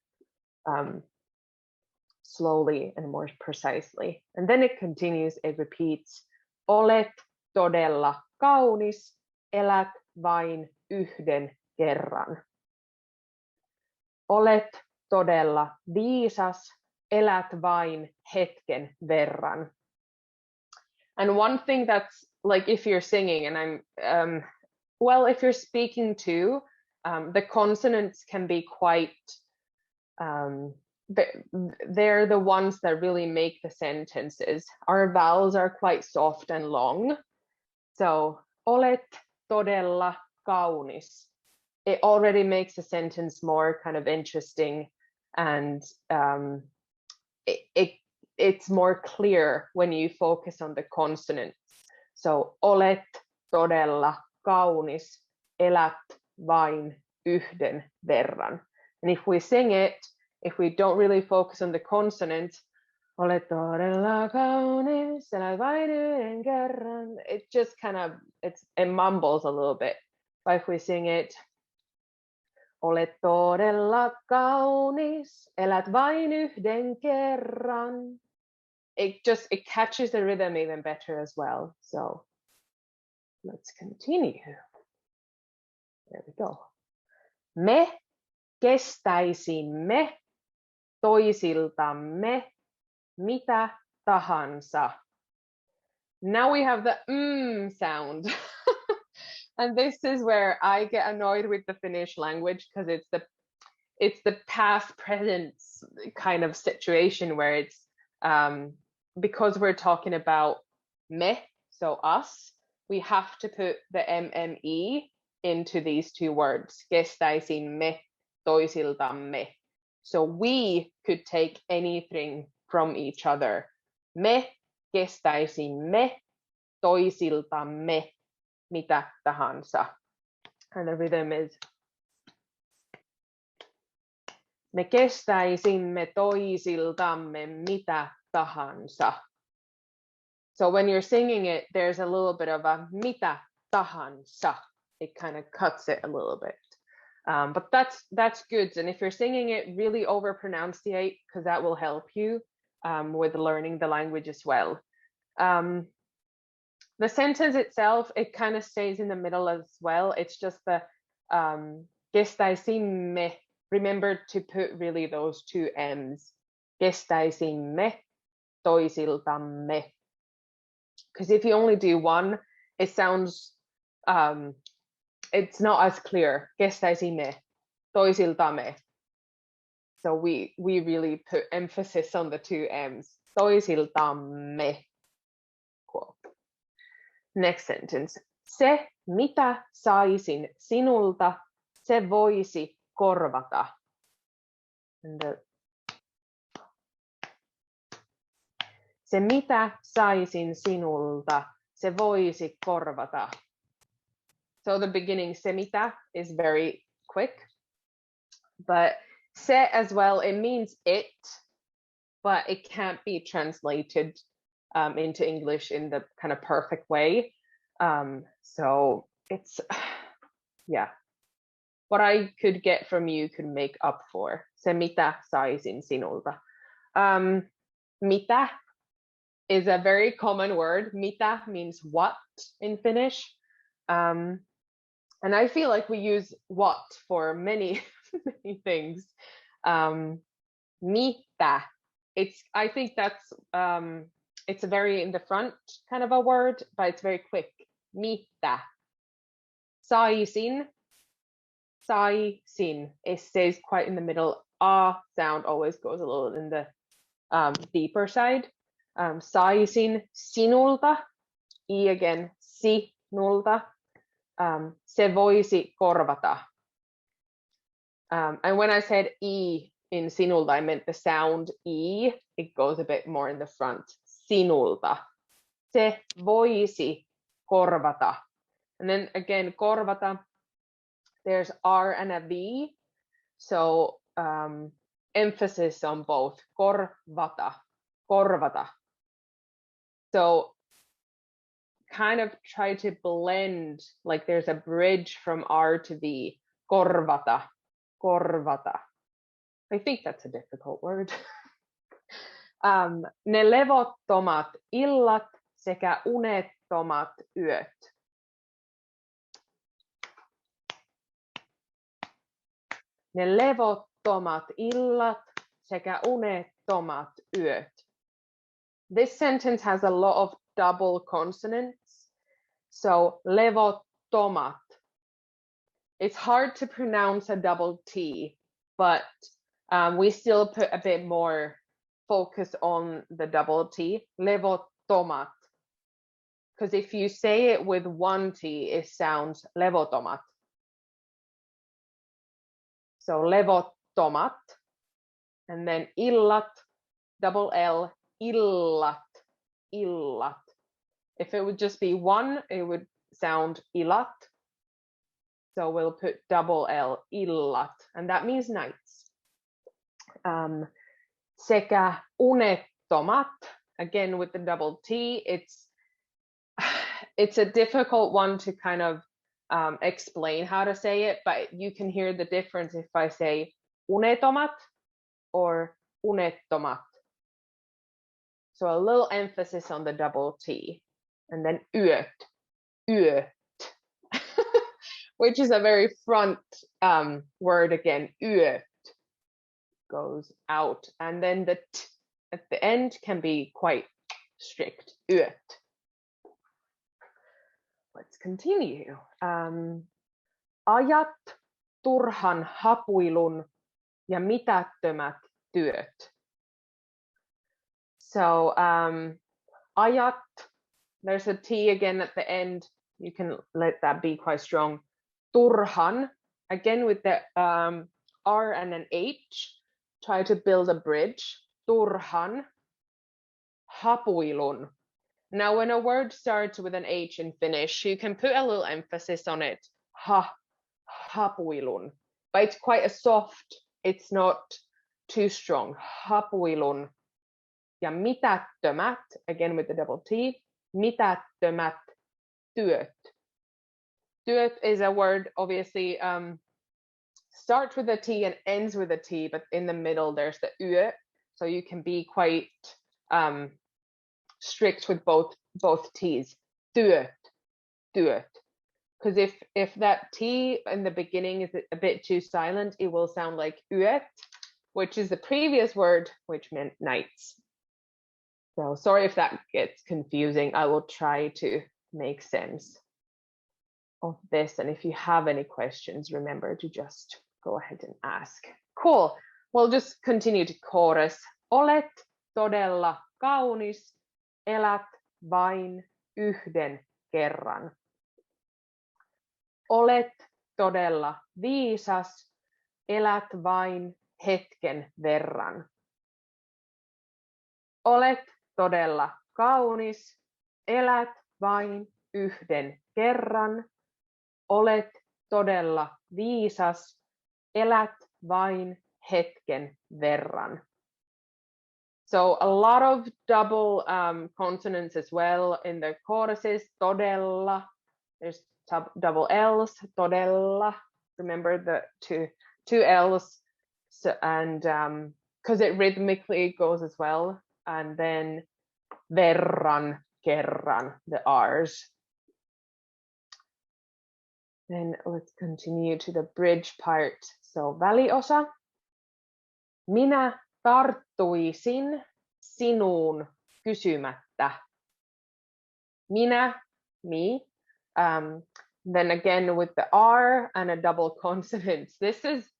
slowly and more precisely. And then it continues, it repeats. Olet todella kaunis, elät vain yhden kerran. Olet todella viisas, elät vain hetken verran. And one thing that's like if you're singing and I'm, well, if you're speaking too, the consonants can be quite, they're the ones that really make the sentences. Our vowels are quite soft and long. So, olet todella kaunis. It already makes the sentence more kind of interesting, and it's more clear when you focus on the consonants. So, olet todella kaunis, elät vain yhden verran. And if we sing it, if we don't really focus on the consonant, olet todella kaunis, elät vain yhden kerran, it just kind of, it mumbles a little bit. But if we sing it, olet todella kaunis, elät vain yhden kerran, it catches the rhythm even better as well. So let's continue. There we go. Me kestäisimme toisiltamme mitä tahansa. Now we have the sound. And this is where I get annoyed with the Finnish language, because it's the past present kind of situation where it's because we're talking about me, so us, we have to put the MME into these two words. Kestäisimme toisiltamme. So we could take anything from each other. Me kestäisimme toisiltamme mitä tahansa. And the rhythm is me kestäisimme toisiltamme mitä tahansa. So when you're singing it, there's a little bit of a mitä tahansa. It kind of cuts it a little bit. But that's good. And if you're singing it, really over pronunciate, because that will help you with learning the language as well. The sentence itself, it kind of stays in the middle as well. It's just the kestäisimme. Remember to put really those two M's. Kestäisimme toisiltamme. Because if you only do one, it sounds, it's not as clear. Kestäisimme toisiltamme. So we really put emphasis on the two M's. Toisiltamme. Cool. Next sentence. Se, mitä saisin sinulta, se voisi korvata. Se, mitä saisin sinulta, se voisi korvata. So the beginning, se mitä, is very quick. But se as well, it means it, but it can't be translated into English in the kind of perfect way. So it's, yeah. What I could get from you could make up for. Se mitä saisin sinulta. Mitä is a very common word. Mitä means what in Finnish. And I feel like we use what for many, many things. Mitä. I think that's, it's a very in the front kind of a word, but it's very quick. Mitä. Saisin. Saisin. It stays quite in the middle. A sound always goes a little in the deeper side. Saisin sinulta. I again, sinulta. Se voisi korvata. And when I said I in sinulta, I meant the sound I. It goes a bit more in the front. Sinulta. Se voisi korvata. And then again, korvata. There's R and a V. So emphasis on both. Korvata. Korvata. So kind of try to blend, like there's a bridge from R to V. Korvata. Korvata. I think that's a difficult word. Ne levottomat illat sekä unettomat yöt. Ne levottomat illat sekä unettomat yöt. This sentence has a lot of double consonants. So levottomat. It's hard to pronounce a double T, but we still put a bit more focus on the double T. Levottomat. Because if you say it with one T, it sounds levotomat. So levottomat, and then illat, double L, illat, illat. If it would just be one, it would sound illat. So we'll put double L, illat, and that means nights. Sekä unettomat, again with the double T, it's a difficult one to kind of explain how to say it, but you can hear the difference if I say unetomat or unettomat. So a little emphasis on the double T. And then yöt, yöt, which is a very front word again. Yöt goes out. And then the T at the end can be quite strict. Yöt. Let's continue. Ajat turhan hapuilun ja mitättömät työt. So ajat, there's a T again at the end. You can let that be quite strong. Turhan, again with the R and an H, try to build a bridge. Turhan hapuilun. Now, when a word starts with an H in Finnish, you can put a little emphasis on it. Hapuilun. But it's quite a soft, it's not too strong. Hapuilun. Ja mitättömät, again with the double T, mitättömät työt. Työt is a word, obviously, starts with a T and ends with a T, but in the middle there's the ö, so you can be quite strict with both T's. Työt, työt. Because if that T in the beginning is a bit too silent, it will sound like yöt, which is the previous word, which meant nights. So sorry if that gets confusing. I will try to make sense of this. And if you have any questions, remember to just go ahead and ask. Cool. we'll just continue to chorus. Olet todella kaunis, elät vain yhden kerran. Olet todella viisas, elät vain hetken verran. Olet todella kaunis, elät vain yhden kerran. Olet todella viisas, elät vain hetken verran. So a lot of double consonants as well in the choruses. Todella, there's double L's, todella. Remember the two L's, so, and because it rhythmically goes as well. And then verran, kerran, the R's. Then let's continue to the bridge part. So väliosa. Minä tarttuisin sinuun kysymättä. Minä, me. Then again with the R and a double consonant. This is,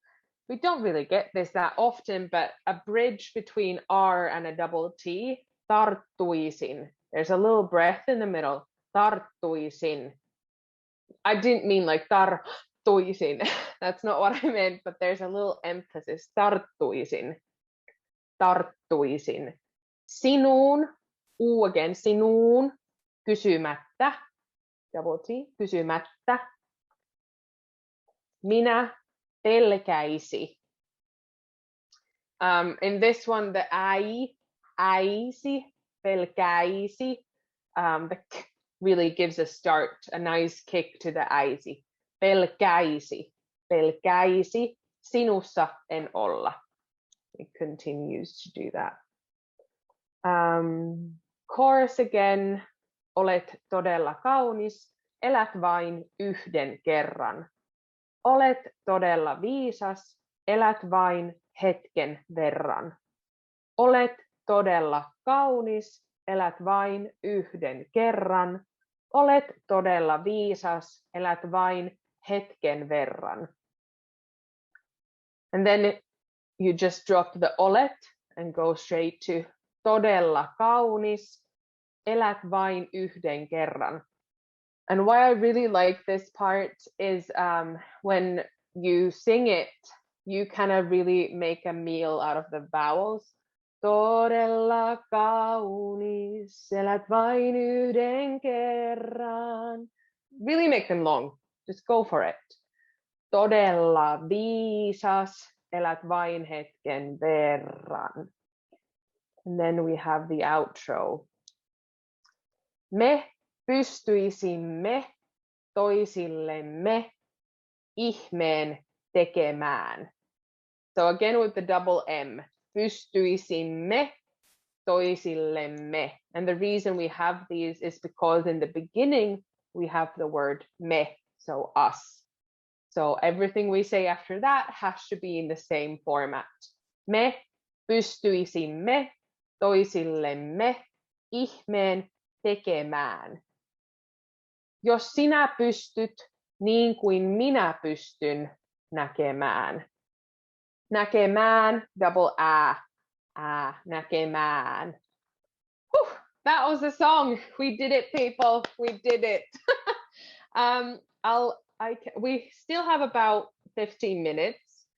we don't really get this that often, but a bridge between R and a double T. Tarttuisin. There's a little breath in the middle. Tarttuisin. I didn't mean like tarttuisin. That's not what I meant, but there's a little emphasis. Tarttuisin. Tarttuisin. Sinuun. U again. Sinuun. Kysymättä. Double T. Kysymättä. Minä pelkäisi. In this one, the äisi, pelkäisi. The k really gives a start, a nice kick to the äisi. Pelkäisi, pelkäisi, sinussa en olla. It continues to do that. Chorus again. Olet todella kaunis, elät vain yhden kerran. Olet todella viisas, elät vain hetken verran. Olet todella kaunis, elät vain yhden kerran. Olet todella viisas, elät vain hetken verran. And then you just drop the olet and go straight to todella kaunis, elät vain yhden kerran. And why I really like this part is when you sing it, you kind of really make a meal out of the vowels. Todella kaunis, elät vain yhden kerran. Really make them long. Just go for it. Todella viisas, elät vain hetken verran. And then we have the outro. Me pystyisimme toisillemme ihmeen tekemään. So again with the double M. Pystyisimme toisillemme. And the reason we have these is because in the beginning we have the word me, so us. So everything we say after that has to be in the same format. Me pystyisimme toisillemme ihmeen tekemään. Jos sinä pystyt niin kuin minä pystyn näkemään. Näkemään, double A, näkemään. That was the song. We did it, people. We did it. We still have about 15 minutes.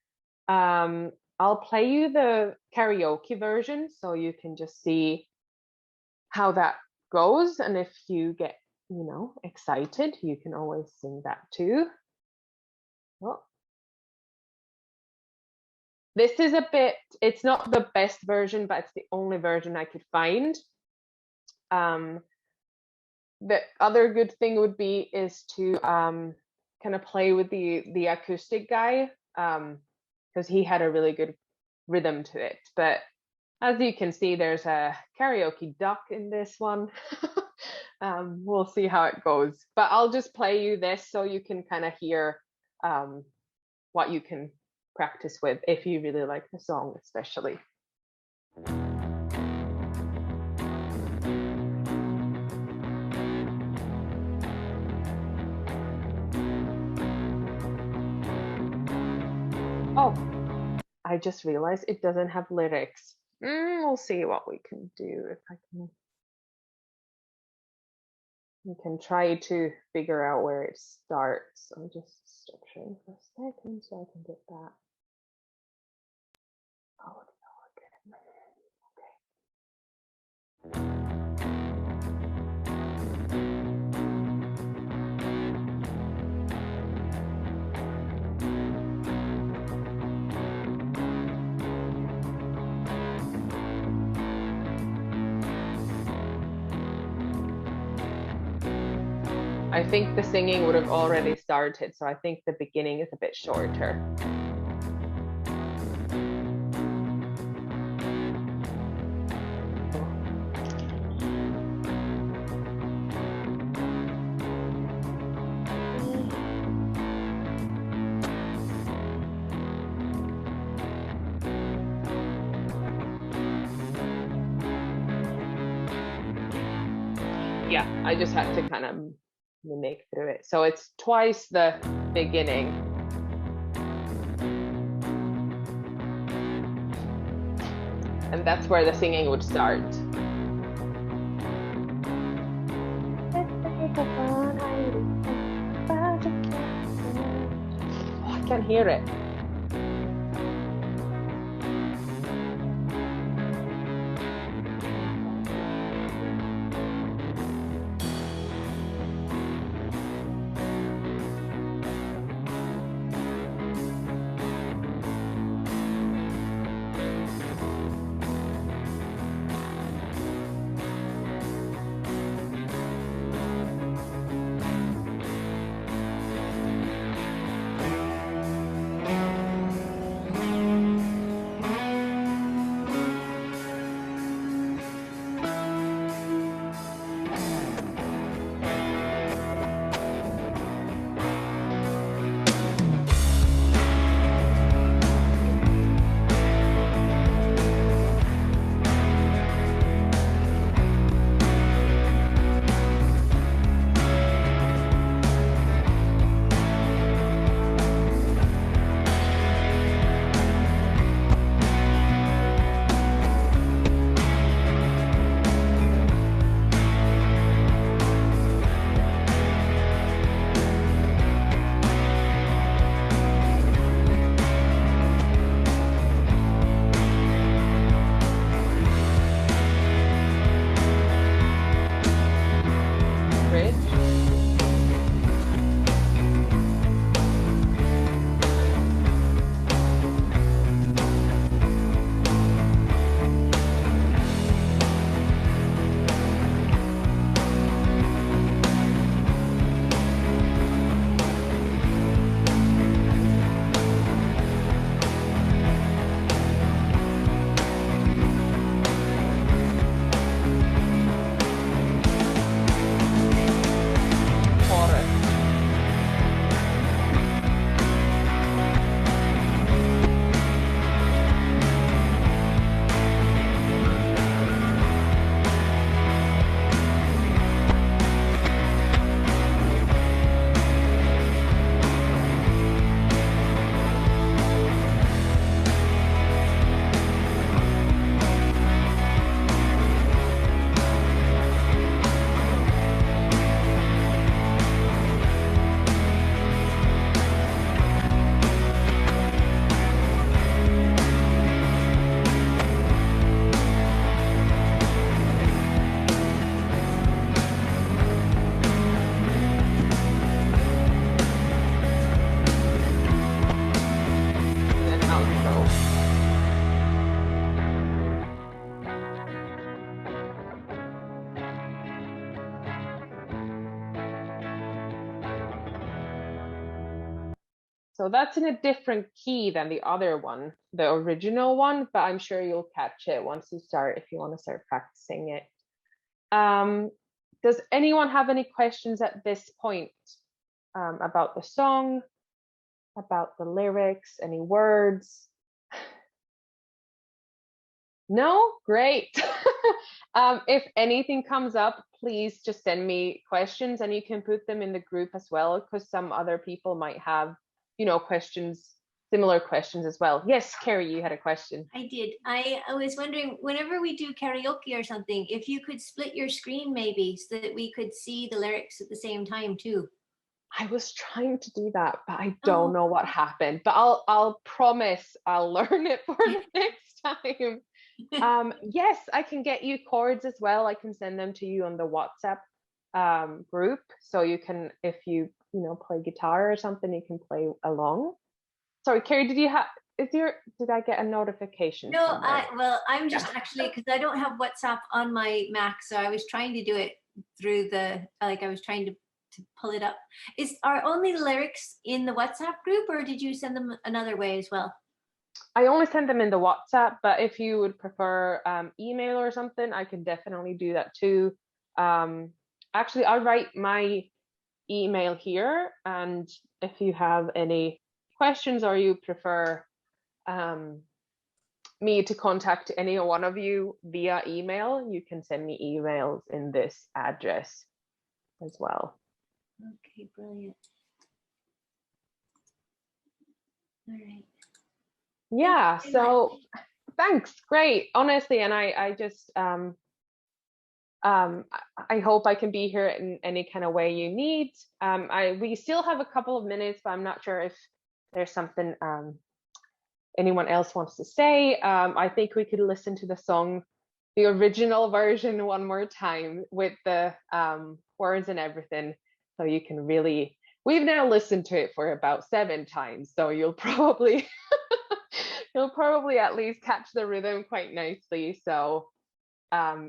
I'll play you the karaoke version so you can just see how that goes, and if you get excited, you can always sing that too. Oh. This is a bit, it's not the best version, but it's the only version I could find. The other good thing would be is to kind of play with the acoustic guy, because he had a really good rhythm to it. But as you can see, there's a karaoke duck in this one. We'll see how it goes. But I'll just play you this so you can kind of hear what you can practice with if you really like the song, especially. Oh, I I just realized it doesn't have lyrics. We'll see what we can do. If I can, we can try to figure out where it starts. I'll just stop sharing for a second so I can get that. Oh, I think the singing would have already started, so I think the beginning is a bit shorter. Yeah, I just had to kind of mimic through it. So it's twice the beginning. And that's where the singing would start. Oh, I can hear it. So that's in a different key than the other one, the original one, but I'm sure you'll catch it once you start, if you want to start practicing it. Does anyone have any questions at this point about the song, about the lyrics, any words? No? Great. If anything comes up, please just send me questions and you can put them in the group as well, because some other people might have, you know, questions similar questions as well. Yes, Carrie, you had a question. I did. I was wondering, whenever we do karaoke or something, if you could split your screen maybe so that we could see the lyrics at the same time too. I was trying to do that, but I don't know what happened. But I'll promise I'll learn it for next time. Yes, I can get you chords as well. I can send them to you on the WhatsApp group, so you can, if you play guitar or something, you can play along. Sorry, Carrie, did I get a notification? No, I'm just actually, because I don't have WhatsApp on my Mac, so I was trying to do it through I was trying to pull it up. Are only the lyrics in the WhatsApp group, or did you send them another way as well? I only send them in the WhatsApp, but if you would prefer email or something, I can definitely do that too. Actually, I'll write my email here, and if you have any questions or you prefer me to contact any one of you via email, you can send me emails in this address as well. Okay, brilliant. All right. Yeah, so thanks, great, honestly, and I just I hope I can be here in any kind of way you need. We still have a couple of minutes, but I'm not sure if there's something anyone else wants to say. I think we could listen to the song, the original version, one more time with the words and everything, so you can really. We've now listened to it for about 7 times, so you'll probably at least catch the rhythm quite nicely. So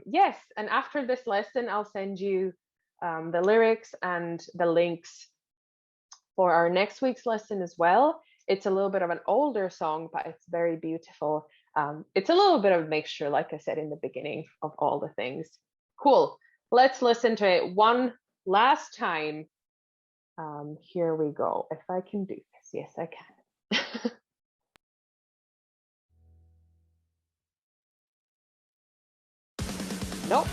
yes, and after this lesson, I'll send you the lyrics and the links for our next week's lesson as well. It's a little bit of an older song, but it's very beautiful. It's a little bit of a mixture, like I said in the beginning, of all the things. Cool. Let's listen to it one last time. Here we go. If I can do this. Yes, I can. Nope,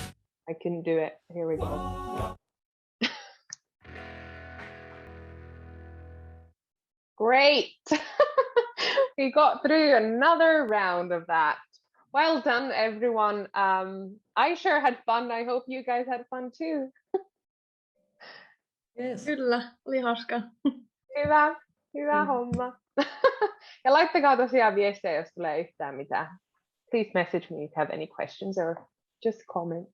I couldn't do it. Here we go. Great. We got through another round of that. Well done, everyone. I sure had fun. I hope you guys had fun too. Yes. Kyllä, oli hauska. Hyvä homma. Ja laittakaa tosiaan viestejä, jos tulee yhtään mitään. Please message me if you have any questions or just comment.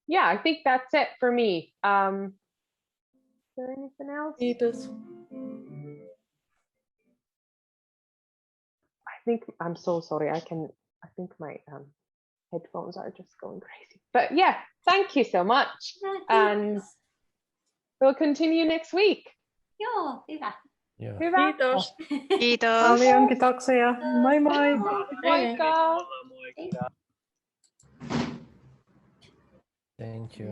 Yeah, I think that's it for me. Is there anything else? Kiitos. I think I'm so sorry. I think my headphones are just going crazy. But yeah, thank you so much. And we'll continue next week. Joo, hyvä. Hyvä. Kiitos. Kiitos. Paljon kiitoksia. Moi moi. Moikka. Thank you.